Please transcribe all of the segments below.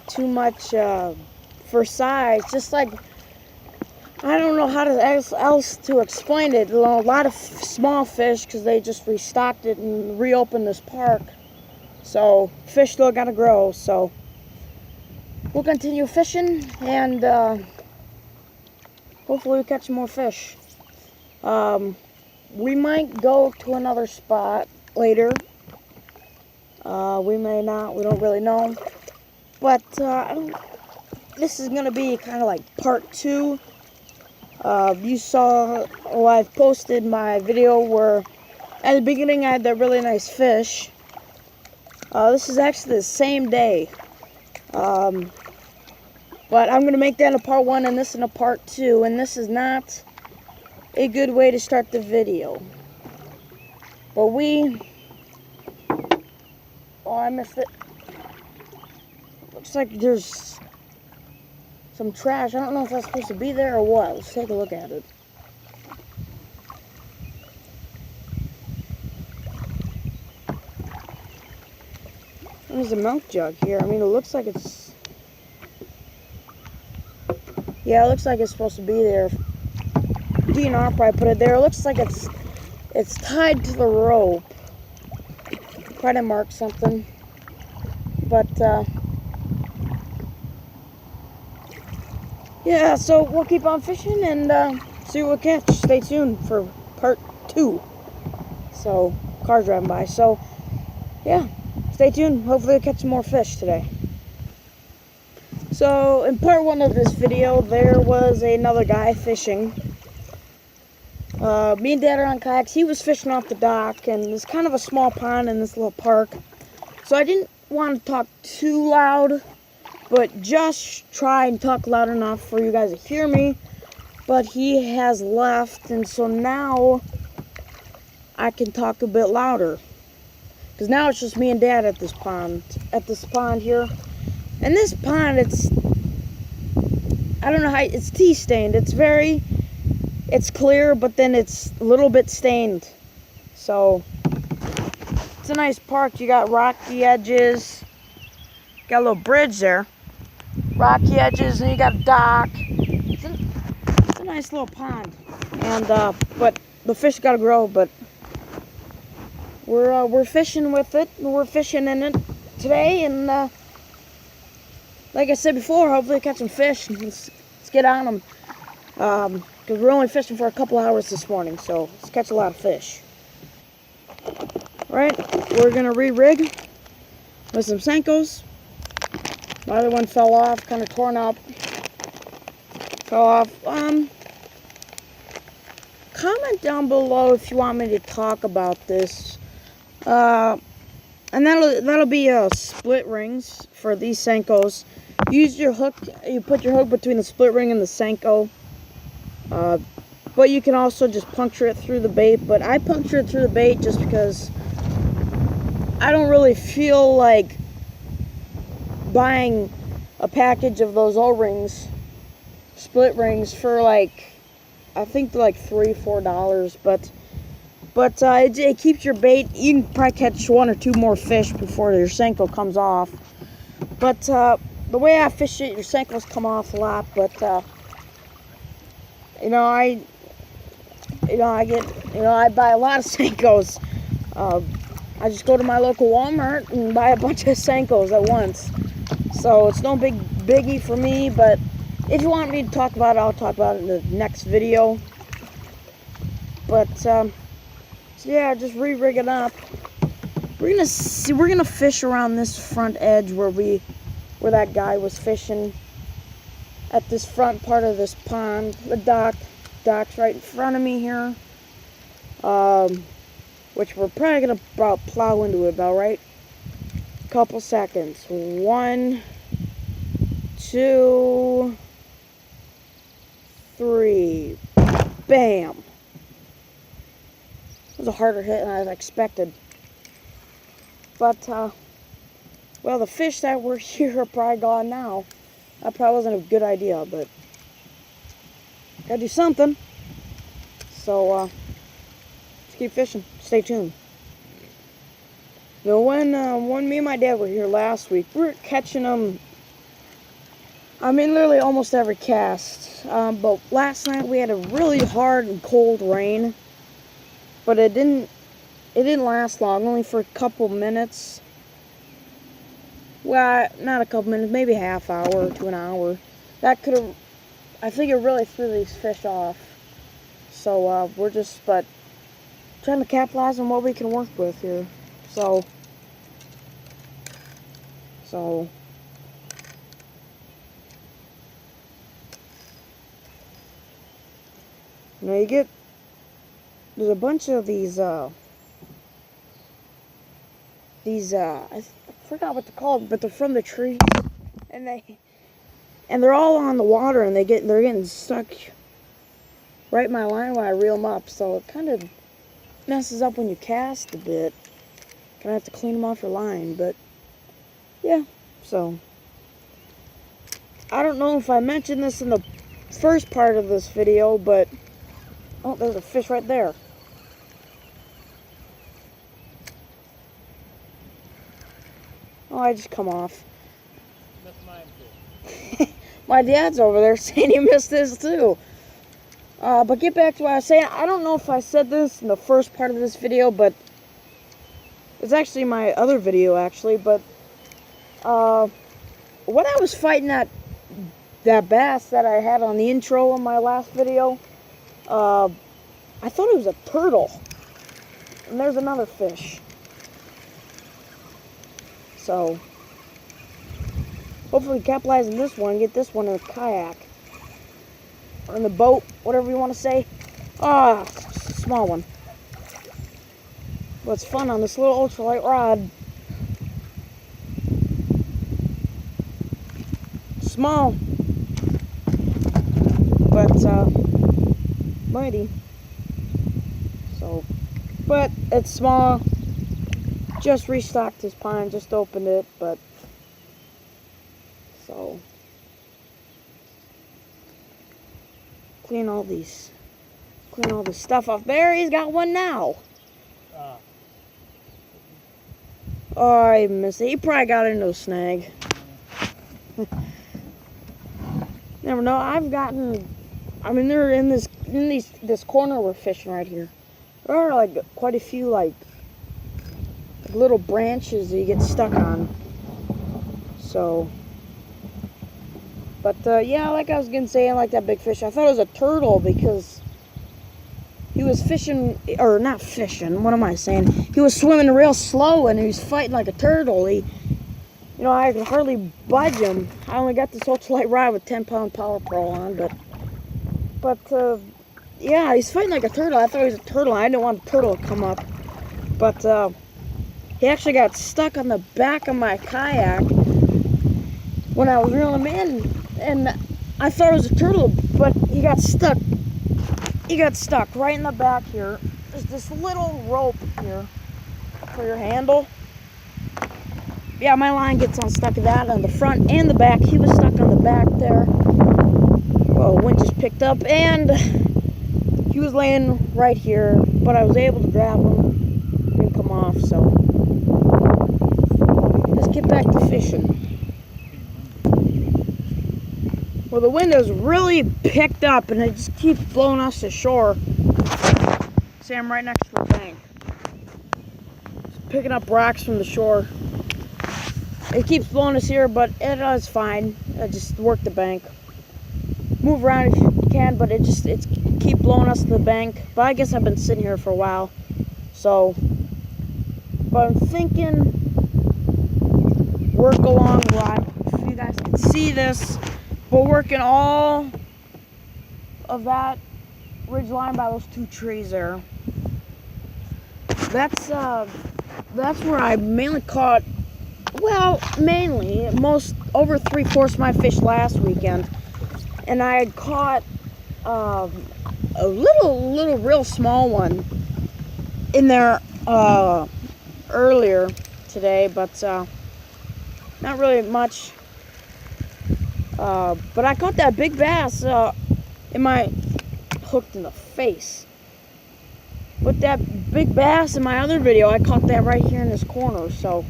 too much for size. Just like, I don't know how else to explain it. A lot of small fish because they just restocked it and reopened this park. So fish still gotta grow. So we'll continue fishing and hopefully we catch more fish. We might go to another spot later. We may not. We don't really know. But this is gonna be kind of like part 2. You saw, I've posted my video where at the beginning I had that really nice fish. This is actually the same day. But I'm going to make that a part 1 and this in a part 2. And this is not a good way to start the video. But oh, I missed it. Looks like there's some trash. I don't know if that's supposed to be there or what. Let's take a look at it. There's a milk jug here. I mean, it looks like it's... Yeah, it looks like it's supposed to be there. DNR probably put it there. It looks like it's tied to the rope. Probably mark something. But, yeah, so we'll keep on fishing and see what we catch. Stay tuned for part 2. So, cars driving by. So, yeah. Stay tuned. Hopefully we'll catch some more fish today. So, in part 1 of this video, there was another guy fishing. Me and Dad are on kayaks. He was fishing off the dock, and it's kind of a small pond in this little park. So I didn't want to talk too loud, but just try and talk loud enough for you guys to hear me. But he has left, and so now I can talk a bit louder. Because now it's just me and Dad at this pond here. And this pond, I don't know how, it's tea stained. It's clear, but then it's a little bit stained. So, it's a nice park. You got rocky edges. Got a little bridge there. Rocky edges, and you got a dock. It's a nice little pond. And, but the fish gotta grow, but we're fishing with it. We're fishing in it today, and like I said before, hopefully catch some fish. Let's get on them. Because we're only fishing for a couple hours this morning, so let's catch a lot of fish. Alright, we're gonna re-rig with some Senkos. My other one fell off, kind of torn up. Fell off. Comment down below if you want me to talk about this. And that'll be split rings for these Senkos. Use your hook. You put your hook between the split ring and the Senko. But you can also just puncture it through the bait. But I puncture it through the bait just because I don't really feel like buying a package of those O-rings, split rings, for like, I think they're like $3-4. But it keeps your bait. You can probably catch 1 or 2 more fish before your Senko comes off. But the way I fish it, your Senkos come off a lot. But I buy a lot of Senkos. I just go to my local Walmart and buy a bunch of Senkos at once. So it's no biggie for me. But if you want me to talk about it, I'll talk about it in the next video. But yeah, just re-rig it up. We're gonna fish around this front edge where that guy was fishing, at this front part of this pond. The dock's right in front of me here. Which we're probably gonna plow into it about right. Couple seconds. 1, 2, 3. Bam. It was a harder hit than I expected. But, well, the fish that were here are probably gone now. That probably wasn't a good idea, but gotta do something. So, let's keep fishing. Stay tuned. You know, when me and my dad were here last week, we were catching them I mean, literally almost every cast. But last night we had a really hard and cold rain, but it didn't last long, only for a couple minutes. Well, not a couple minutes, maybe a half hour to an hour. That could have, I think it really threw these fish off. So we're just, but trying to capitalize on what we can work with here. So you know, there's a bunch of these I forgot what they're called, but they're from the trees, and they're all on the water, and they're getting stuck right in my line when I reel them up, so it kind of messes up when you cast a bit. Gonna have to clean them off your line, but yeah. So I don't know if I mentioned this in the first part of this video, but oh, there's a fish right there. Oh, I just come off. Missed mine too. My dad's over there saying he missed his too. But get back to what I was saying. I don't know if I said this in the first part of this video, but it's actually my other video, actually. But when I was fighting that bass that I had on the intro of my last video, I thought it was a turtle. And there's another fish. So hopefully capitalize on this one, get this one in a kayak. Or in the boat, whatever you want to say. Small one. But it's fun on this little ultralight rod. Small. But, mighty. So, but it's small. Just restocked this pond, just opened it, but, so. Clean all this stuff off. There, he's got one now. Oh, I missed it. He probably got into a snag. Never know. I mean, they're in this corner we're fishing right here. There are like quite a few like little branches that you get stuck on. So. But, yeah, like I was going to say, I like that big fish. I thought it was a turtle because he was fishing, or not fishing, what am I saying? He was swimming real slow and he was fighting like a turtle. I could hardly budge him. I only got this ultralight rod with 10-pound Power Pro on, but, yeah, he's fighting like a turtle. I thought he was a turtle. I didn't want a turtle to come up. But, he actually got stuck on the back of my kayak when I was reeling him in. And I thought it was a turtle, but he got stuck. He got stuck right in the back here. There's this little rope here for your handle. Yeah, my line gets unstuck of that on the front and the back. He was stuck on the back there. Well, wind just picked up, and he was laying right here, but I was able to grab him. Didn't come off, so let's get back to fishing. Well, the wind has really picked up, and it just keeps blowing us to shore. See, I'm right next to the bank. Just picking up rocks from the shore. It keeps blowing us here, but it is fine. I just work the bank. Move around if you can, but it's keep blowing us to the bank. But I guess I've been sitting here for a while. So, but I'm thinking work along the line. If you guys can see this. We're working all of that ridge line by those two trees there. That's where I mainly caught, well, mainly, over 3/4 of my fish last weekend. And I had caught a little real small one in there earlier today, but not really much. But I caught that big bass hooked in the face. With that big bass in my other video, I caught that right here in this corner, so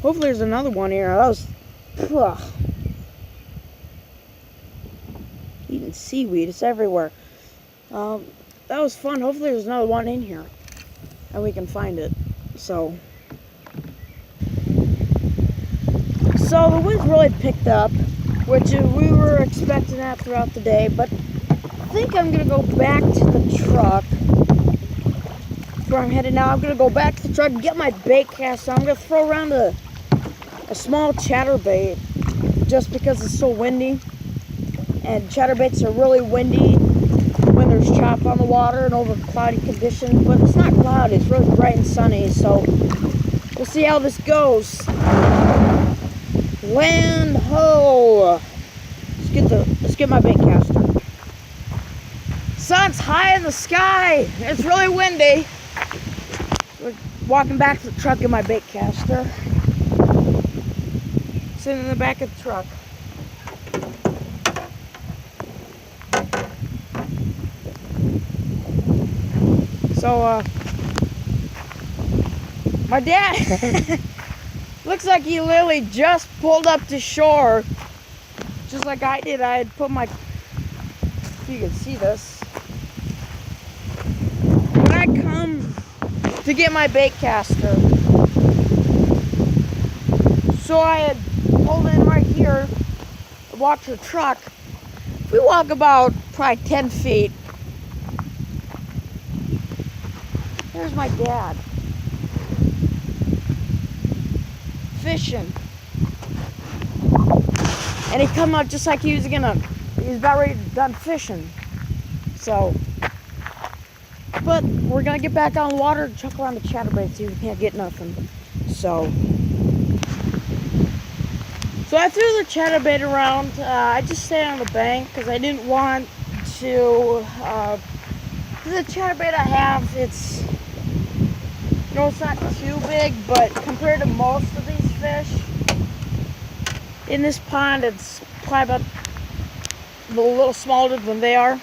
hopefully there's another one here. and seaweed. It's everywhere. That was fun. Hopefully there's another one in here and we can find it. So the wind really picked up, which we were expecting that throughout the day, but I think I'm gonna go back to the truck where I'm headed now. I'm gonna go back to the truck and get my bait caster. I'm gonna throw around a small chatterbait just because it's so windy, and chatterbaits are really windy when there's chop on the water and over cloudy conditions, but it's not cloudy, it's really bright and sunny, so we'll see how this goes. Land ho! Let's get my bait caster. Sun's high in the sky. It's really windy. We're walking back to the truck in my bait caster. Sitting in the back of the truck. So my dad looks like he literally just pulled up to shore, just like I did. I had put my, if you can see this, when I come to get my bait caster, so I had pulled in right here, walked to the truck. We walk about probably 10 feet. There's my dad. Fishing. And he come out just like he was about ready to done fishing. So, but we're gonna get back on the water and chuck around the chatterbait, see if we can't get nothing. So I threw the chatterbait around. I just stayed on the bank because I didn't want to, the chatterbait I have, it's, you know, it's not too big, but compared to most of these fish in this pond, it's probably about a little smaller than they are.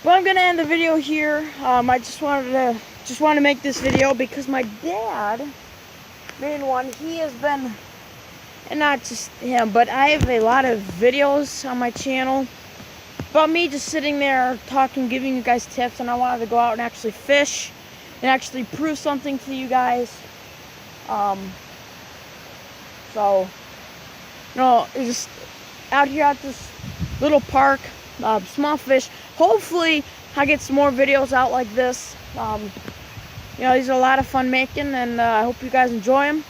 But I'm gonna end the video here. I just wanted to make this video because my dad, main one, he has been, and not just him, but I have a lot of videos on my channel about me just sitting there talking, giving you guys tips, and I wanted to go out and actually fish and actually prove something to you guys. So, you know, it's just out here at this little park, small fish. Hopefully I get some more videos out like this. You know, these are a lot of fun making, and I hope you guys enjoy them.